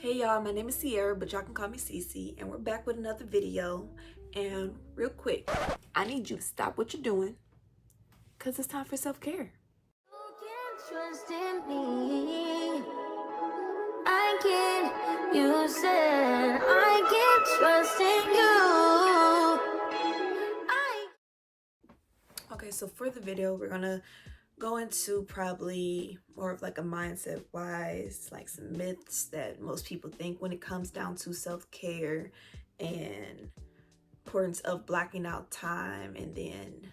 Hey y'all, my name is Sierra, but y'all can call me Cece, and we're back with another video. And real quick, I need you to stop what you're doing, because it's time for self-care. You can trust in me. I can. You said I can trust in you. Okay, so for the video, we're gonna go into probably more of like a mindset wise, like some myths that most people think when it comes down to self-care and importance of blocking out time. And then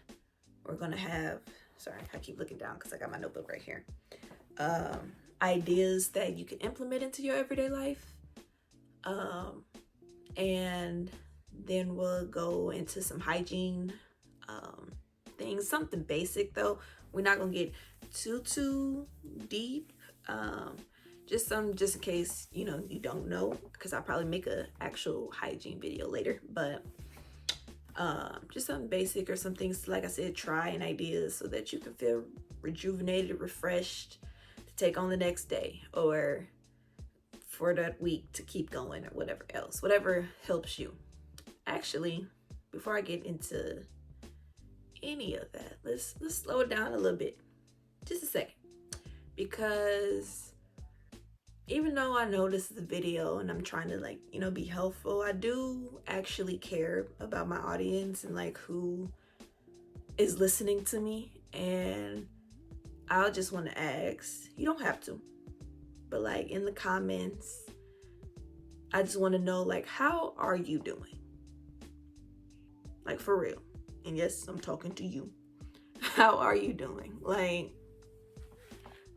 we're gonna have, sorry, I keep looking down because I got my notebook right here, ideas that you can implement into your everyday life, and then we'll go into some hygiene things, something basic though. We're not gonna get too deep, just in case you don't know, because I'll probably make a actual hygiene video later. But just something basic, or some things, like I said, try and ideas so that you can feel rejuvenated, refreshed to take on the next day, or for that week to keep going, or whatever helps you. Actually, before I get into any of that, let's slow it down a little bit, just a second, because even though I know this is a video and I'm trying to be helpful, I do actually care about my audience and who is listening to me. And I'll just want to ask, you don't have to, but in the comments, I just want to know, how are you doing? For real. And yes, I'm talking to you. How are you doing?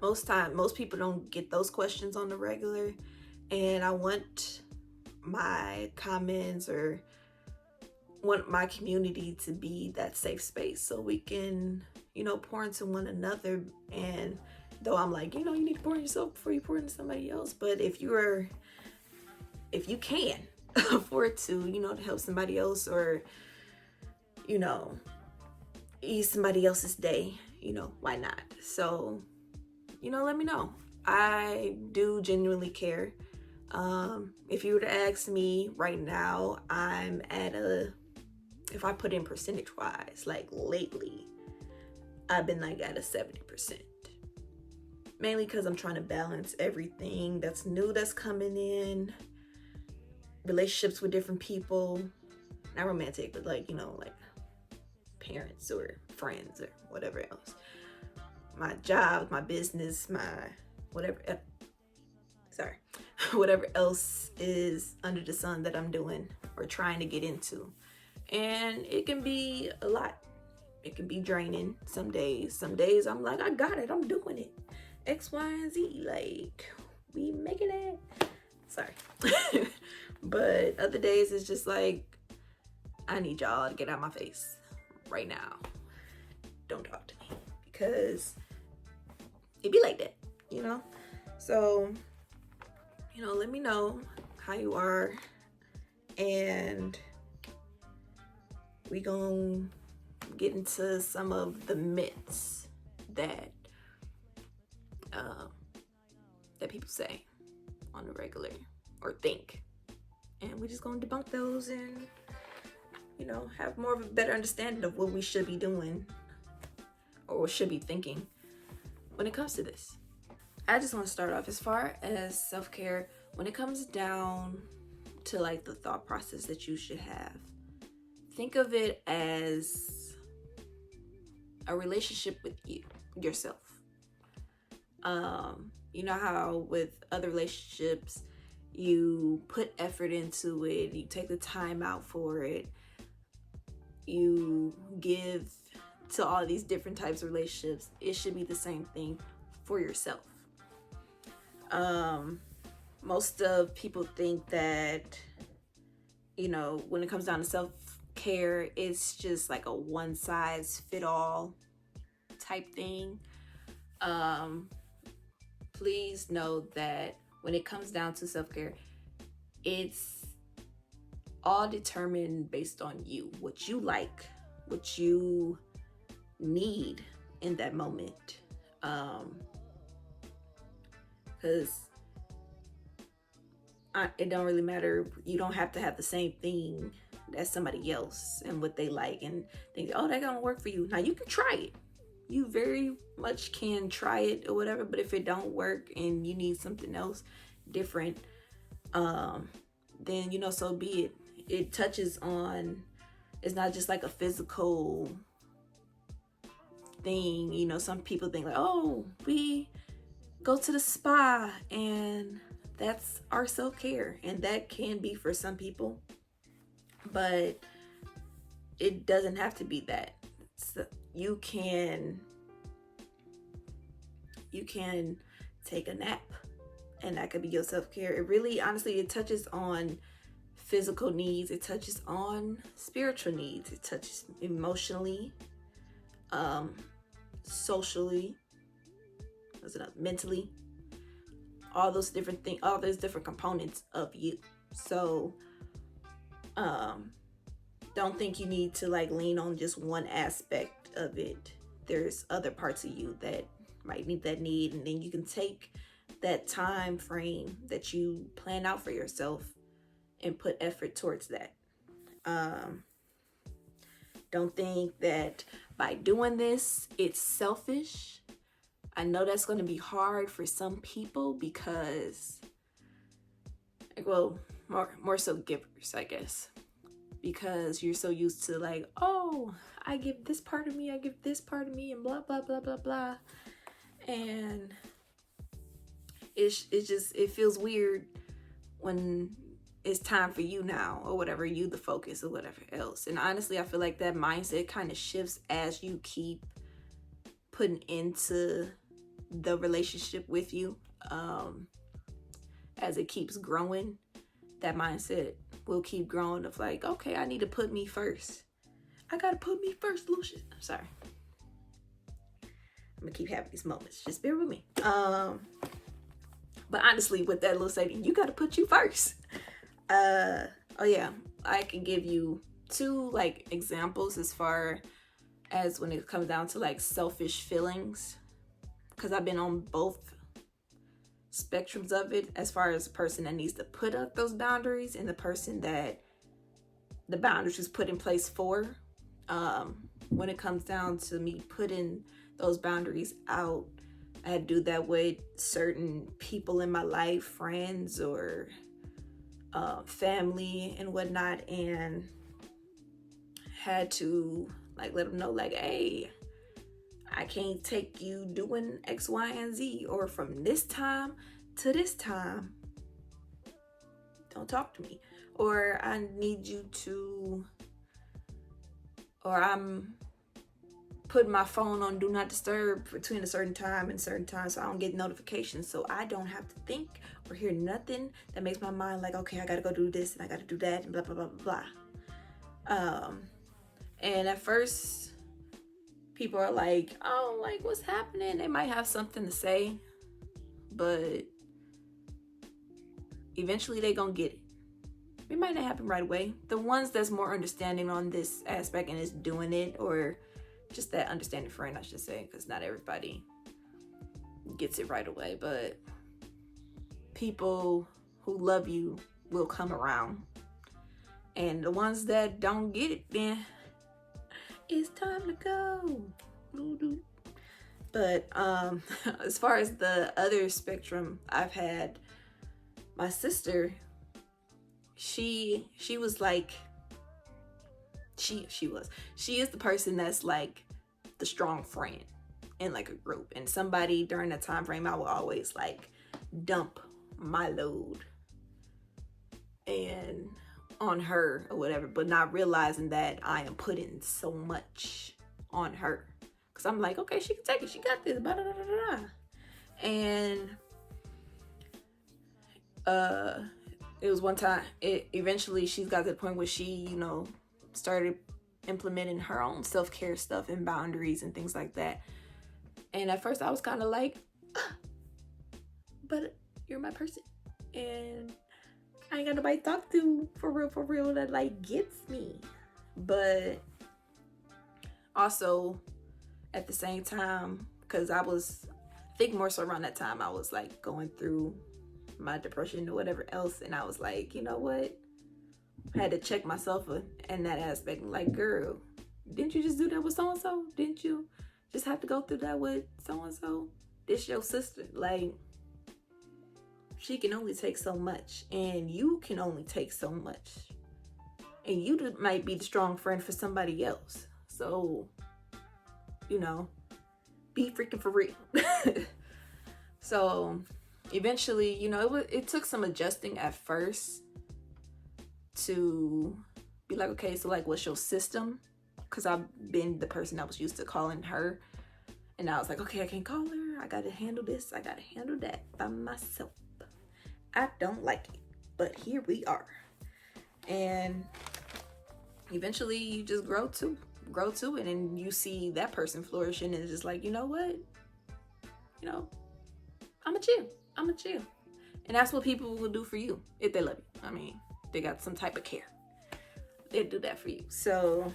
Most people don't get those questions on the regular, and I want my comments, or want my community to be that safe space so we can, pour into one another. And though I'm you need to pour in yourself before you pour into somebody else, but if you can afford to, to help somebody else, or ease somebody else's day, why not? So let me know. I do genuinely care. If you were to ask me right now, I'm at if I put in percentage wise, lately, I've been at a 70%. Mainly because I'm trying to balance everything that's new that's coming in, relationships with different people, not romantic, but parents or friends or whatever else. My job, my business, my whatever else is under the sun that I'm doing or trying to get into. And it can be a lot. It can be draining some days. Some days I'm I got it, I'm doing it. X, Y, and Z, we making it. Sorry. But other days it's just I need y'all to get out of my face right now. Don't talk to me, because it be like that, So, let me know how you are, and we gonna get into some of the myths that people say on the regular, or think, and we just gonna debunk those and have more of a better understanding of what we should be doing, or should be thinking when it comes to this. I just want to start off, as far as self-care, when it comes down to the thought process that you should have, think of it as a relationship with yourself. You know how with other relationships, you put effort into it, you take the time out for it, you give to all these different types of relationships. It should be the same thing for yourself. Most of people think that, when it comes down to self-care, it's just a one-size-fit-all type thing. Please know that when it comes down to self-care, it's all determined based on you, what you like, what you need in that moment. Because it don't really matter. You don't have to have the same thing as somebody else and what they like and think, oh, that gonna work for you. Now you can try it. You very much can try it or whatever, but if it don't work and you need something else different, then so be it. It touches on, it's not just like a physical thing. Some people think like, oh, we go to the spa and that's our self-care, and that can be for some people, but it doesn't have to be that. So you can take a nap, and that could be your self-care. It really, honestly, it touches on physical needs, it touches on spiritual needs, it touches emotionally, socially, mentally, all those different things, all those different components of you. So don't think you need to like lean on just one aspect of it. There's other parts of you that might need that need, and then you can take that time frame that you plan out for yourself and put effort towards that. Don't think that by doing this it's selfish. I know that's going to be hard for some people because, well, more so givers, I guess, because you're so used to like, oh, I give this part of me, I give this part of me, and blah blah blah blah blah, and it feels weird when it's time for you now, or whatever, you the focus or whatever else. And honestly, I feel like that mindset kind of shifts as you keep putting into the relationship with you. As it keeps growing, that mindset will keep growing of like, okay, I need to put me first. I gotta put me first, Lucian. I'm sorry. I'm gonna keep having these moments. Just bear with me. But honestly, with that little saying, you gotta put you first. Oh yeah, I can give you 2 like examples as far as when it comes down to like selfish feelings, because I've been on both spectrums of it, as far as the person that needs to put up those boundaries and the person that the boundaries was put in place for. When it comes down to me putting those boundaries out, I had to do that with certain people in my life, friends or family and whatnot, and had to like let them know like, hey, I can't take you doing X, Y, and Z, or from this time to this time, don't talk to me, or I need you to, or I'm putting my phone on do not disturb between a certain time and certain time so I don't get notifications, so I don't have to think or hear nothing that makes my mind like, okay, I gotta go do this and I gotta do that and blah blah blah blah blah. And at first people are like, oh, like what's happening? They might have something to say, but eventually they gonna get it. It might not happen right away. The ones that's more understanding on this aspect and is doing it, or just that understanding friend, I should say, because not everybody gets it right away, but people who love you will come around, and the ones that don't get it, then it's time to go. But as far as the other spectrum, I've had my sister. She was like, she is the person that's like the strong friend in like a group, and somebody during that time frame I will always like dump my load and on her or whatever, but not realizing that I am putting so much on her, because I'm like, okay, she can take it, she got this, blah, blah, blah, blah, blah. And it was one time, eventually she's got to the point where she, started implementing her own self-care stuff and boundaries and things like that. And at first I was kind of like, but you're my person, and I ain't got nobody to talk to for real that like gets me. But also at the same time, because I think more so around that time I was like going through my depression or whatever else. And I was like, you know what? I had to check myself in that aspect. Like, girl, didn't you just do that with so-and-so? Didn't you just have to go through that with so-and-so? This your sister. Like, she can only take so much, and you can only take so much. And you might be the strong friend for somebody else. So, you know, be freaking for real. So eventually, you know, it took some adjusting at first to be like, okay, so like, what's your system? Because I've been the person that was used to calling her. And I was like, okay, I can't call her. I got to handle this. I got to handle that by myself. I don't like it, but here we are. And eventually you just grow to it, and you see that person flourishing, and it's just like, you know what? You know, I'm a chill. And that's what people will do for you if they love you. I mean, they got some type of care. They'll do that for you. So,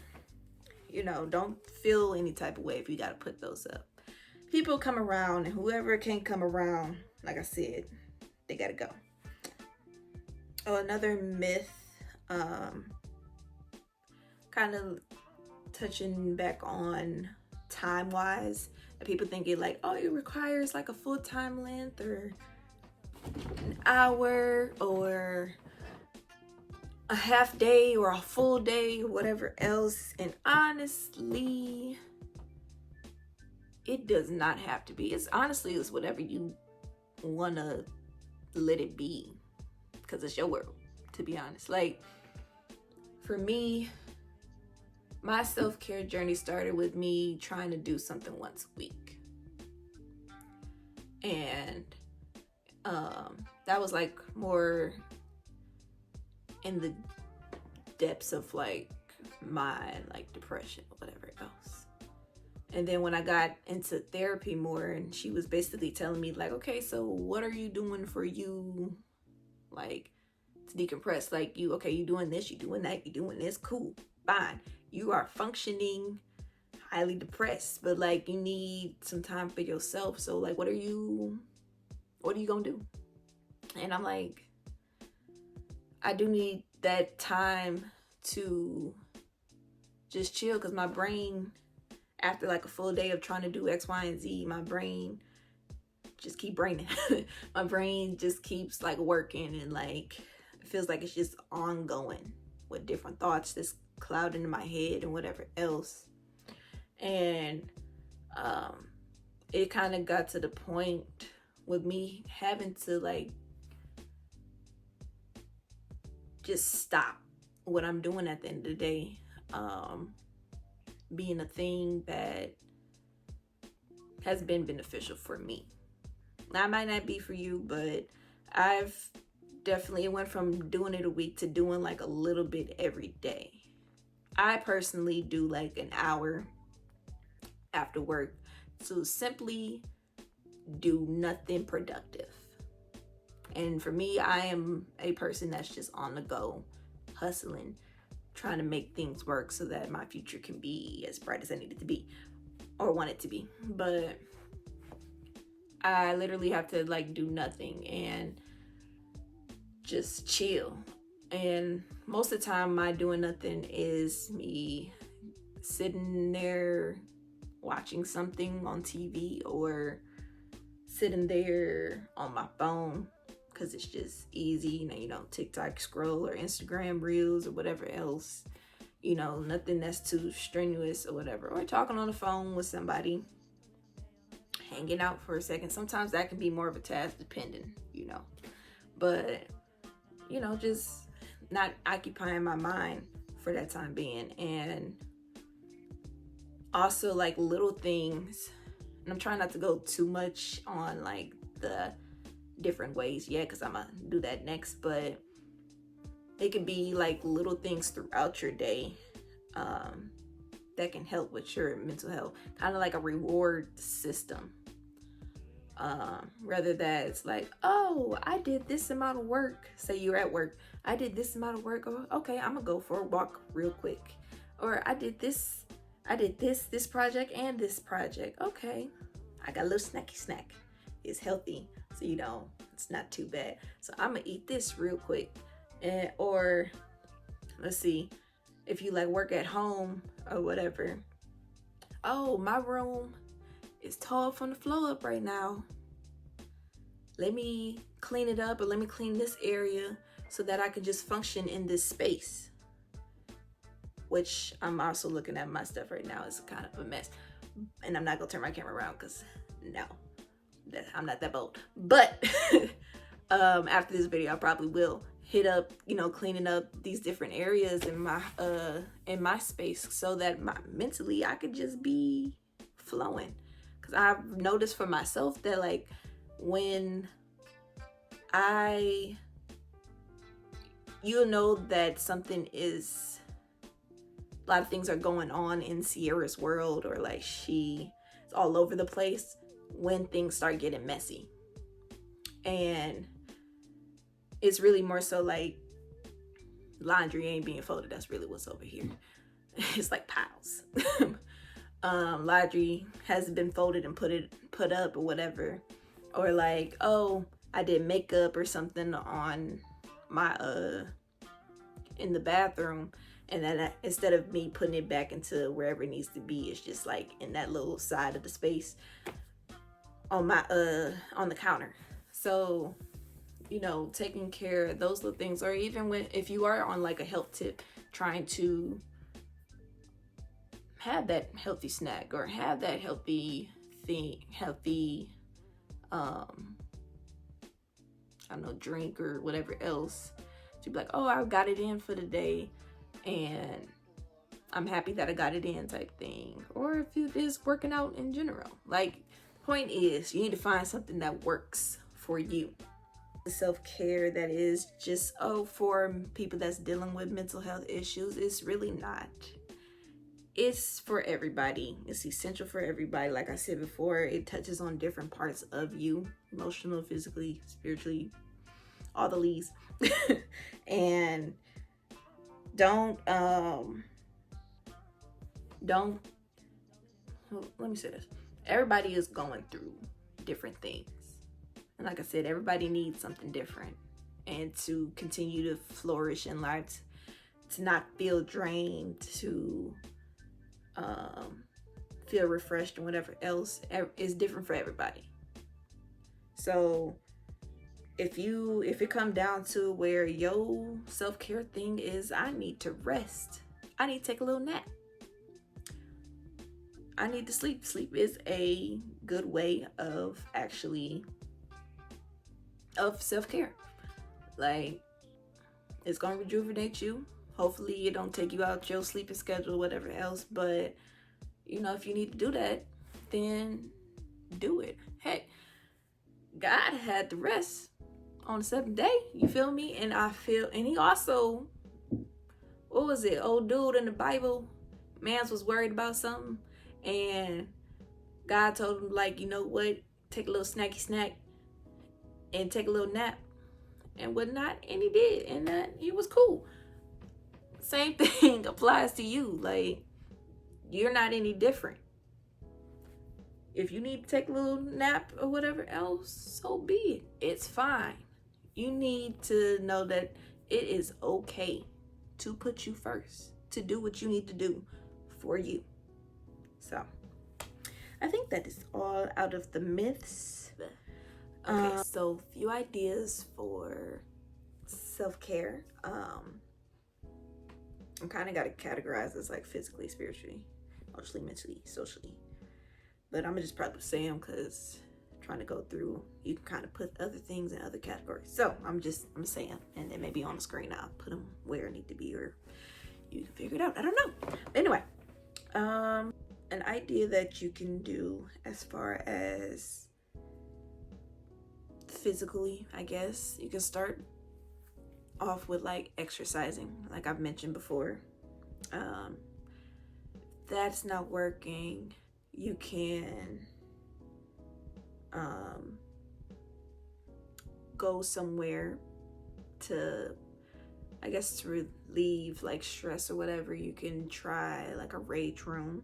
you know, don't feel any type of way if you got to put those up. People come around, and whoever can't come around, like I said, they got to go. Oh, another myth, kind of touching back on time-wise, that people think it like, oh, it requires like a full-time length or an hour or a half day or a full day or whatever else. And honestly, it does not have to be. It's whatever you want to let it be, because it's your world, to be honest. Like, for me, my self-care journey started with me trying to do something once a week. And that was like more in the depths of like my like depression or whatever else. And then when I got into therapy more, and she was basically telling me like, okay, so what are you doing for you, like, to decompress? Like, you doing this, you doing that, you doing this, cool, fine. You are functioning highly depressed, but like, you need some time for yourself. So like, what are you gonna do? And I'm like, I do need that time to just chill, because my brain, after like a full day of trying to do X, Y, and Z, my brain just keep braining. My brain just keeps like working, and like, it feels like it's just ongoing with different thoughts that's clouding in my head and whatever else. And it kind of got to the point with me having to like just stop what I'm doing at the end of the day, being a thing that has been beneficial for me. Now, it might not be for you, but I've definitely went from doing it a week to doing like a little bit every day. I personally do like an hour after work to simply do nothing productive. And for me, I am a person that's just on the go, hustling, trying to make things work so that my future can be as bright as I need it to be or want it to be. But I literally have to like do nothing and just chill. And most of the time, my doing nothing is me sitting there watching something on TV or sitting there on my phone, because it's just easy, you know, TikTok scroll or Instagram reels or whatever else, you know, nothing that's too strenuous or whatever, or talking on the phone with somebody, hanging out for a second. Sometimes that can be more of a task depending, you know, but, you know, just not occupying my mind for that time being. And also like little things, and I'm trying not to go too much on like the different ways yet, because I'm gonna do that next, but it can be like little things throughout your day that can help with your mental health, kind of like a reward system, rather that it's like, oh, I did this amount of work. Say you're at work, I did this amount of work, or okay, I'm gonna go for a walk real quick, or I did this project and this project, okay, I got a little snacky snack. is healthy, so it's not too bad. So I'm gonna eat this real quick. Or let's see, if you like work at home or whatever. Oh, my room is tall from the floor up right now. Let me clean it up, or let me clean this area so that I can just function in this space. Which I'm also looking at my stuff right now. It's kind of a mess. And I'm not gonna turn my camera around because no, I'm not that bold. But after this video, I probably will hit up, cleaning up these different areas in my space so that mentally I could just be flowing. Because I've noticed for myself that like when you'll know that something is, a lot of things are going on in Sierra's world, or like she's all over the place when things start getting messy. And it's really more so like laundry ain't being folded. That's really what's over here. It's like piles. Laundry hasn't been folded and put up or whatever. Or like, oh, I did makeup or something on my in the bathroom, and then instead of me putting it back into wherever it needs to be, it's just like in that little side of the space on my on the counter. So taking care of those little things, or even if you are on like a health tip, trying to have that healthy snack or have that healthy I don't know, drink or whatever else, to be like, oh, I got it in for the day and I'm happy that I got it in type thing. Or if it is working out in general, like, point is, you need to find something that works for you. Self-care that is just for people that's dealing with mental health issues, it's really not. It's for everybody. It's essential for everybody. Like I said before, it touches on different parts of you: emotional, physically, spiritually, all the leads. And don't let me say this. Everybody is going through different things. And like I said, everybody needs something different. And to continue to flourish in life, to not feel drained, to feel refreshed and whatever else, is different for everybody. So if it come down to where your self-care thing is, I need to rest, I need to take a little nap, I need to sleep. Sleep is a good way of self-care. Like, it's gonna rejuvenate you. Hopefully it don't take you out your sleeping schedule, whatever else. But if you need to do that, then do it. Heck, God had to rest on the 7th day. You feel me? And he also, what was it? Old dude in the Bible, mans was worried about something, and God told him, like, you know what? Take a little snacky snack and take a little nap and whatnot. And he did, and he was cool. Same thing applies to you. Like, you're not any different. If you need to take a little nap or whatever else, so be it. It's fine. You need to know that it is okay to put you first, to do what you need to do for you. So I think that is all out of the myths. Okay, so a few ideas for self-care. I'm kind of got to categorize as like physically, spiritually, emotionally, mentally, socially. But I'm gonna just probably say them because I'm trying to go through. You can kind of put other things in other categories. So I'm saying, and then maybe on the screen I'll put them where it need to be, or you can figure it out. I don't know. But anyway, an idea that you can do as far as physically, I guess you can start off with like exercising, like I've mentioned before. That's not working, you can go somewhere to, I guess, to relieve like stress or whatever. You can try like a rage room.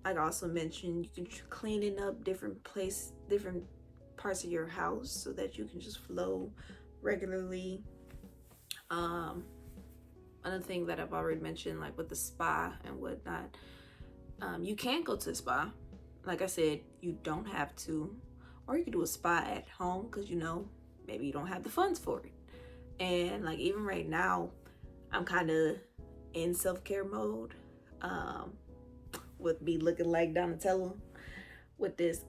like I also mentioned, you can cleaning up different parts of your house so that you can just flow regularly. Another thing that I've already mentioned, like with the spa and whatnot, you can go to the spa. Like I said, you don't have to, or you can do a spa at home because maybe you don't have the funds for it. And like even right now, I'm kind of in self-care mode, with me looking like Donatello with this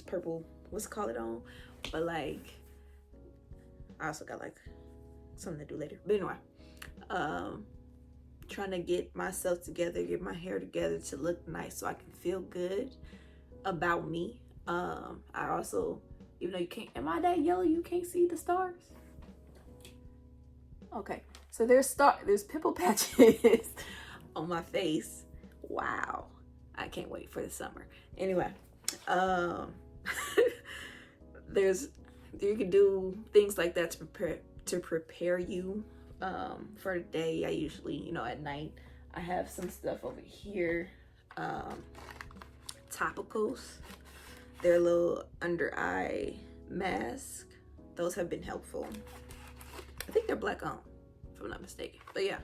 purple, what's it called it on, but like I also got like something to do later. But anyway, trying to get myself together, get my hair together to look nice so I can feel good about me. I also, even though you can't, am I that yellow you can't see the stars? Okay, so there's pimple patches on my face. Wow, I can't wait for the summer. Anyway, you can do things like that to prepare you for the day. I usually, at night, I have some stuff over here, topicals. They're a little under eye mask. Those have been helpful. I think they're black owned, if I'm not mistaken. But yeah,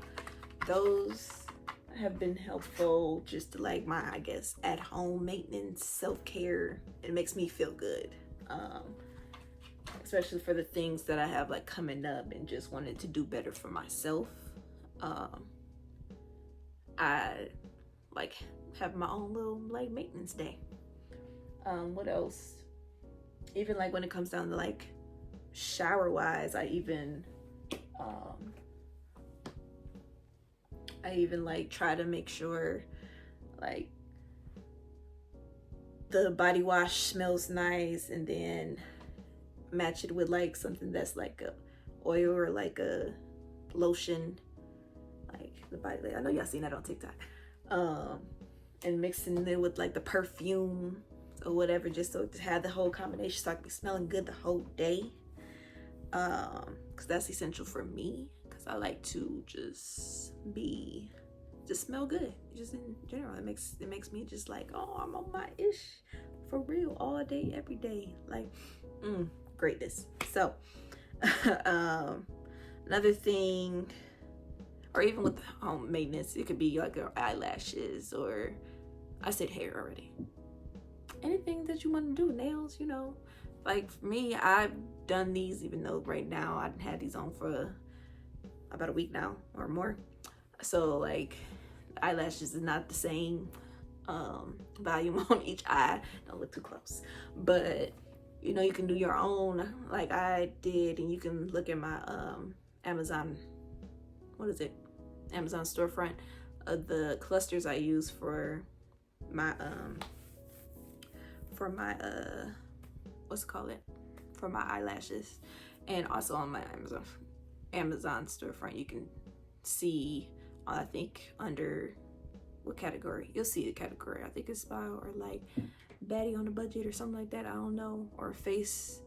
those have been helpful just to like my, I guess, at home maintenance, self-care. It makes me feel good. Especially for the things that I have like coming up and just wanted to do better for myself. I like have my own little like maintenance day. What else? Even like when it comes down to like shower wise, I even like try to make sure like the body wash smells nice, and then match it with like something that's like a oil or like a lotion, like the body. I know y'all seen that on TikTok. And mixing it with like the perfume or whatever, just so to have the whole combination so I can be smelling good the whole day. Because that's essential for me, because I like to just smell good just in general. It makes me just like, oh, I'm on my ish for real all day every day, like greatness. So another thing, or even with home maintenance, it could be like your eyelashes, or I said hair already, anything that you want to do, nails, like for me, I've done these, even though right now I've had these on for about a week now or more. So like eyelashes is not the same volume on each eye. Don't look too close. But you can do your own like I did, and you can look at my Amazon storefront of the clusters I use for my for my eyelashes. And also on my Amazon storefront, you can see, I think under what category, you'll see the category. I think it's spa or like baddie on a budget or something like that. I don't know, or face,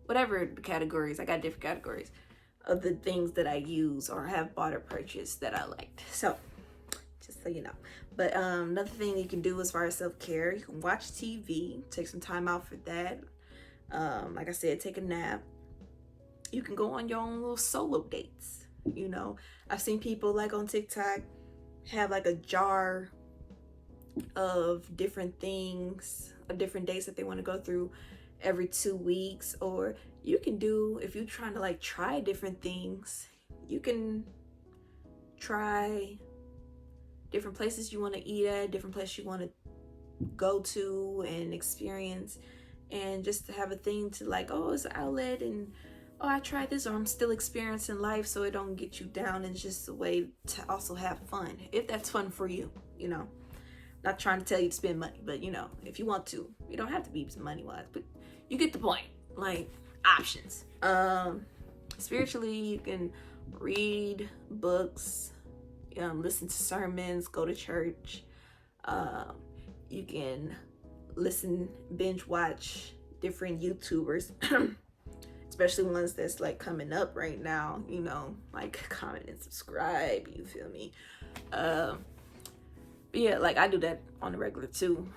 whatever the categories. I got different categories of the things that I use or have bought or purchased that I liked. So just so you know. But another thing you can do as far as self-care, you can watch TV, take some time out for that. Like I said, take a nap. You can go on your own little solo dates. I've seen people like on TikTok have like a jar of different things, of different dates that they want to go through every 2 weeks. Or you can do, if you're trying to like try different things, you can try different places you want to eat at, different places you want to go to and experience, and just to have a thing to like, oh, it's an outlet, and oh, I tried this, or I'm still experiencing life, so it don't get you down. And it's just a way to also have fun, if that's fun for you. Not trying to tell you to spend money, but if you want to, you don't have to be money wise, but you get the point. Like options. Spiritually, you can read books, listen to sermons, go to church. You can binge watch different YouTubers, especially ones that's like coming up right now, like comment and subscribe, you feel me? But yeah, like I do that on the regular too,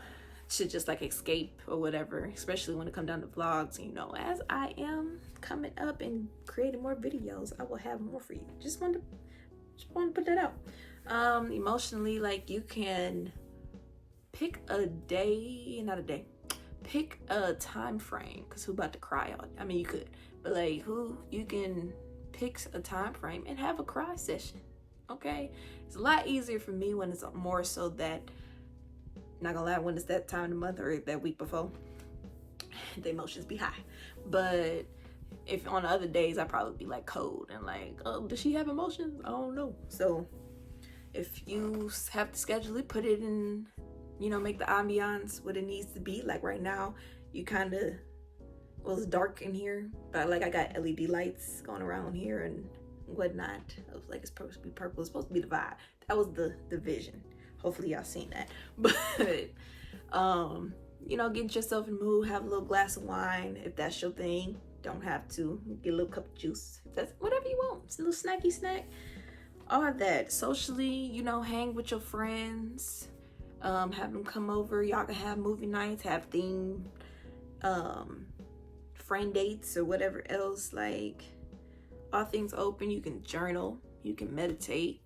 to just like escape or whatever, especially when it comes down to vlogs. You know, as I am coming up and creating more videos, I will have more for you. Just want to put that out. Emotionally, like you can pick a day, not a day, pick a time frame, because who about to cry on? I mean, you could, but like who you can pick a time frame and have a cry session. Okay, it's a lot easier for me when it's more so that, not gonna lie, when it's that time of the month or that week before, the emotions be high. But if on other days, I probably be like cold and like, oh, does she have emotions? I don't know. So if you have to schedule it, put it in, you know, make the ambiance what it needs to be. Like right now, you kind of, well, it's dark in here, but like I got LED lights going around here and whatnot. I was like, it's supposed to be purple. It's supposed to be the vibe. That was the vision. Hopefully y'all seen that. But you know, get yourself in the mood, have a little glass of wine if that's your thing. Don't have to. Get a little cup of juice. If that's whatever you want. It's a little snacky snack. All of that. Socially, you know, hang with your friends. Have them come over. Y'all can have movie nights, have themed friend dates or whatever else. Like, all things open. You can journal. You can meditate.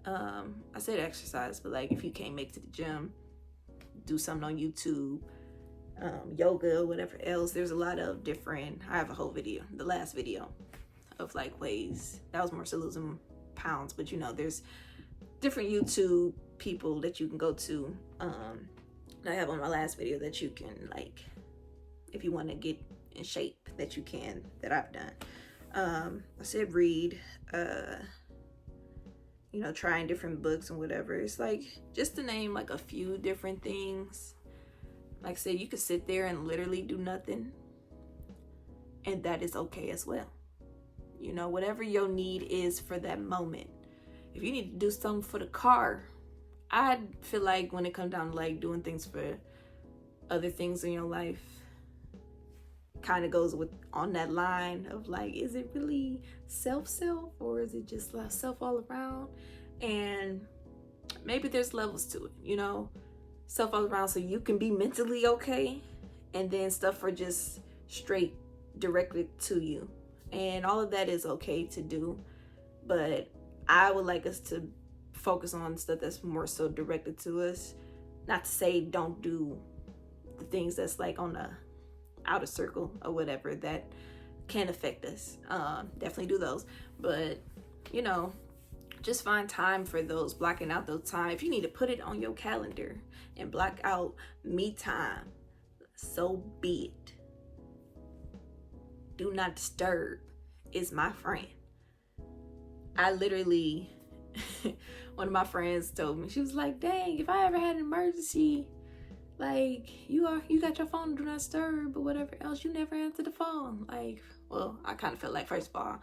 I said exercise, but like if you can't make it to the gym, do something on YouTube, yoga, whatever else. There's a lot of different, I have a whole video, the last video, of like ways, that was more so losing pounds, but you know, there's different YouTube people that you can go to. I have on my last video that you can, like, if you want to get in shape, that you can, that I've done. I said read, you know, trying different books and whatever. It's like, just to name like a few different things. Like I said, you could sit there and literally do nothing, and that is okay as well. You know, whatever your need is for that moment. If you need to do something for the car, I feel like when it comes down to like doing things for other things in your life, kind of goes with on that line of like, is it really self or is it just like self all around? And maybe there's levels to it, you know, self all around so you can be mentally okay, and then stuff for just straight directly to you, and all of that is okay to do. But I would like us to focus on stuff that's more so directed to us. Not to say don't do the things that's like on the outer circle or whatever that can affect us. Definitely do those, but you know, just find time for those, blocking out those time. If you need to put it on your calendar and block out me time, so be it. Do not disturb is my friend. I literally one of my friends told me, she was like, dang, if I ever had an emergency, like, you got your phone, do not disturb, or whatever else, you never answer the phone. Like, well, I kind of felt like, first of all,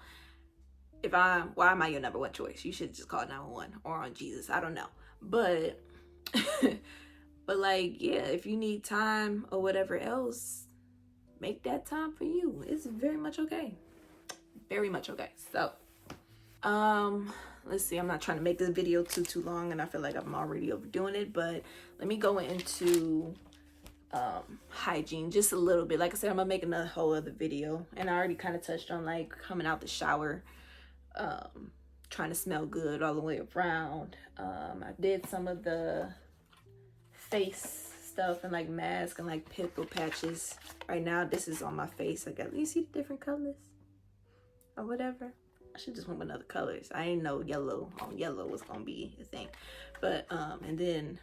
why am I your number one choice? You should just call 911 or on Jesus. I don't know. But, but like, yeah, if you need time or whatever else, make that time for you. It's very much okay. Very much okay. So, let's see. I'm not trying to make this video too long, and I feel like I'm already overdoing it, but let me go into hygiene just a little bit. Like I said, I'm gonna make another whole other video, and I already kind of touched on like coming out the shower, trying to smell good all the way around. I did some of the face stuff and like mask and like pimple patches. Right now this is on my face. I got, you see the different colors or whatever. I should just went with other colors. I didn't know yellow on yellow was gonna be a thing. But and then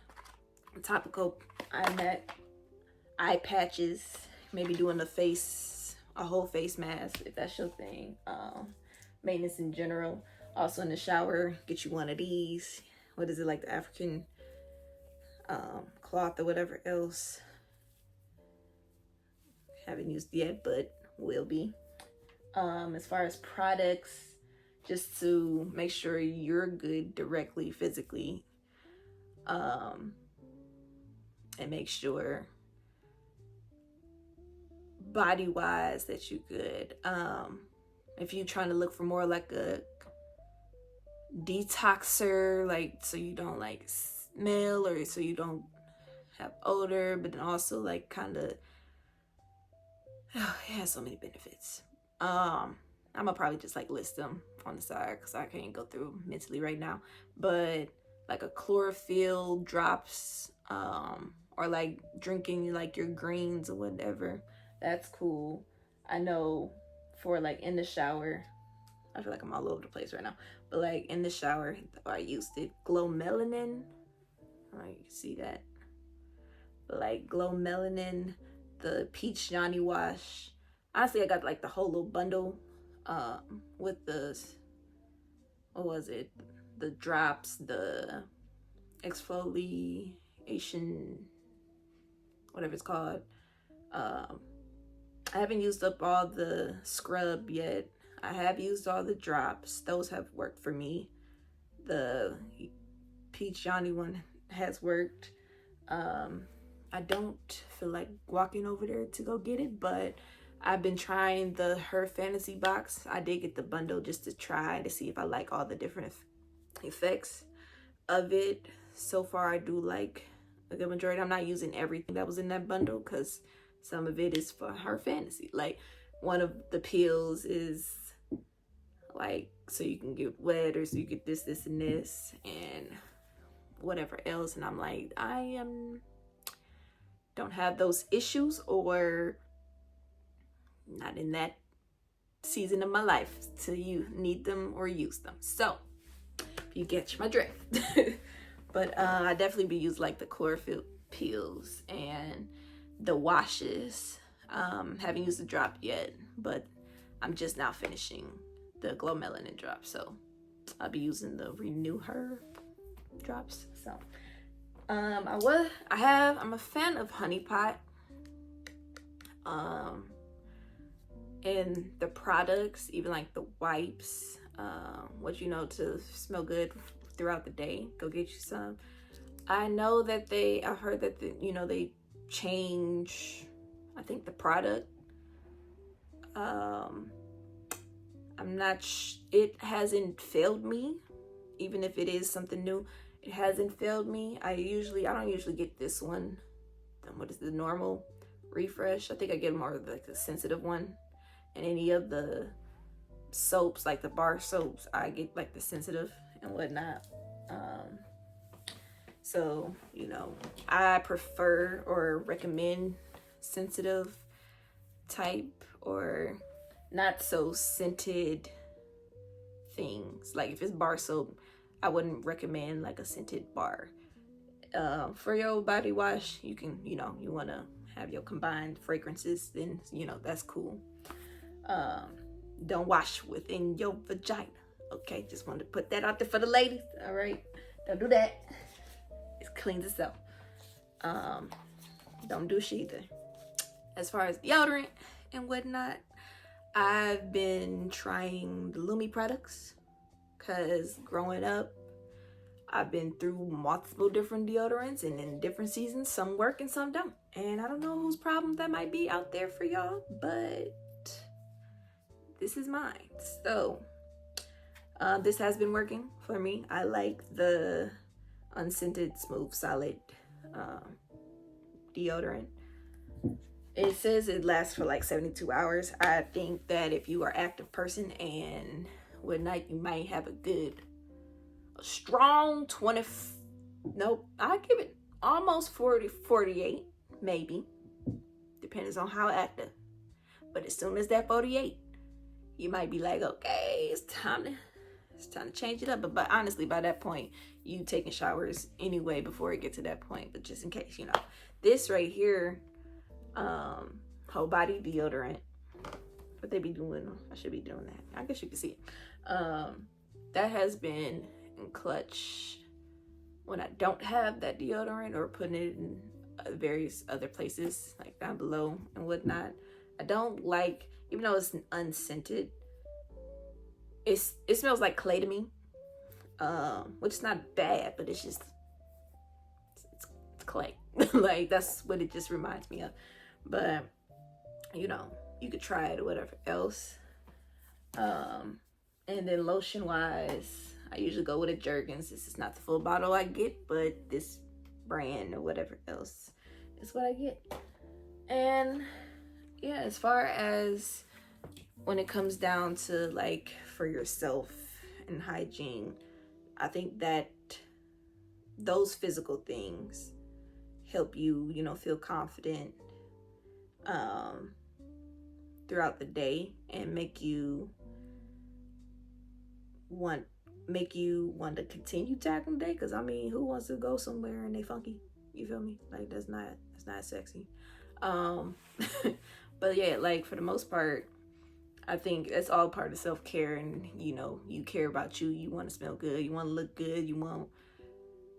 topical eye patches, maybe doing a whole face mask if that's your thing. Maintenance in general. Also in the shower, get you one of these. What is it, like the African cloth or whatever else. Haven't used yet, but will be. As far as products, just to make sure you're good directly physically, and make sure body wise that you good. If you're trying to look for more like a detoxer, like so you don't like smell or so you don't have odor, but then also like kind of it has so many benefits. I'm gonna probably just like list them on the side because I can't go through mentally right now. But like a chlorophyll drops, or like drinking like your greens or whatever. That's cool. I know for like in the shower, I feel like I'm all over the place right now. But like in the shower, I used it. Glow melanin. Oh, you can see that. But like glow melanin, the peach Johnny wash. Honestly, I got like the whole little bundle, with the, what was it? The drops, the exfoliation, whatever it's called. Um, I haven't used up all the scrub yet. I have used all the drops. Those have worked for me. The peach Johnny one has worked. I don't feel like walking over there to go get it, but I've been trying the Her Fantasy box. I did get the bundle just to try to see if I like all the different effects of it. So far, I do like a good majority. I'm not using everything that was in that bundle because some of it is for Her Fantasy. Like one of the pills is like so you can get wet or so you get this, and this, and whatever else. And I'm like, I don't have those issues or not in that season of my life to you need them or use them. So if you catch my drift. But I definitely be using like the chlorophyll pills and the washes. Haven't used the drop yet, but I'm just now finishing the glow melanin drop, so I'll be using the Renew Her drops. So I'm a fan of honey pot. And the products, even like the wipes, what you know to smell good throughout the day, go get you some. I know that I've heard that they change, I think, the product. I'm not it hasn't failed me, even if it is something new. It hasn't failed me. I don't usually get this one. What is the normal refresh? I think I get more of like the sensitive one. And any of the soaps, like the bar soaps, I get like the sensitive and whatnot. So I prefer or recommend sensitive type or not so scented things. Like if it's bar soap, I wouldn't recommend like a scented bar. For your body wash, you can, you want to have your combined fragrances, then that's cool. Don't wash within your vagina. Okay, just wanted to put that out there for the ladies. All right, don't do that. It cleans itself. Don't do shit either. As far as deodorant and whatnot, I've been trying the Lumi products because growing up, I've been through multiple different deodorants, and in different seasons, some work and some don't. And I don't know whose problem that might be out there for y'all, but this is mine. So this has been working for me. I like the unscented, smooth, solid deodorant. It says it lasts for like 72 hours. I think that if you are an active person and whatnot, you might have a strong 20. Nope, I give it almost 40, 48, maybe. Depends on how active. But as soon as that 48, you might be like, okay, it's time to change it up. But honestly, by that point, you taking showers anyway before it gets to that point. But just in case, this right here, whole body deodorant. What they be doing? I should be doing that. I guess you can see it. That has been in clutch when I don't have that deodorant or putting it in various other places like down below and whatnot. I don't like, even though it's unscented, it smells like clay to me, which is not bad, but it's just it's clay. Like that's what it just reminds me of. But you could try it or whatever else. And then lotion wise, I usually go with a Jergens. This is not the full bottle I get, but this brand or whatever else is what I get. And yeah, as far as when it comes down to like for yourself and hygiene, I think that those physical things help you, you know, feel confident throughout the day and make you want to continue tackling the day. Because I mean, who wants to go somewhere and they funky? You feel me? Like that's not sexy. But yeah, like for the most part, I think it's all part of self-care. And you know, you care about you. You want to smell good. You want to look good. You want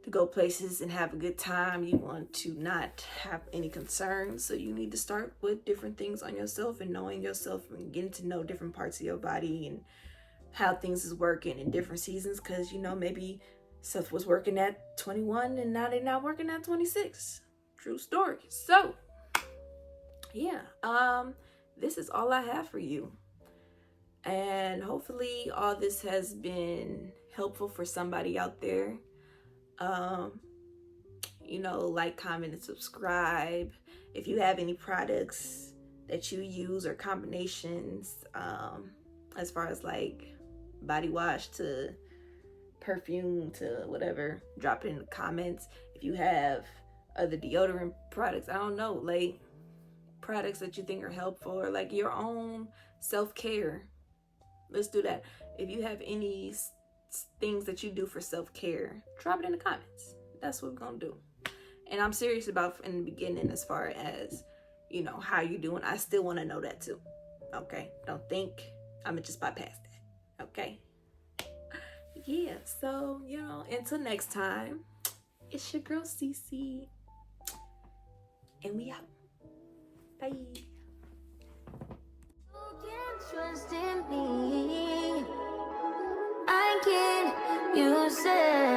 to go places and have a good time. You want to not have any concerns. So you need to start with different things on yourself and knowing yourself and getting to know different parts of your body and how things is working in different seasons. Because you know, maybe stuff was working at 21 and now they're not working at 26. True story. So yeah, this is all I have for you. And hopefully all this has been helpful for somebody out there. You know, like, comment, and subscribe. If you have any products that you use or combinations, as far as like body wash to perfume to whatever, drop it in the comments. If you have other deodorant products, I don't know, like products that you think are helpful or like your own self-care, let's do that. If you have any things that you do for self-care, drop it in the comments. That's what we're gonna do. And I'm serious about in the beginning as far as, you know, how you doing. I still want to know that too. Okay, don't think I'm gonna just bypass that. Okay, yeah. So you know, until next time, it's your girl Cece, and we out. Bye. Trust in me. I can't. You said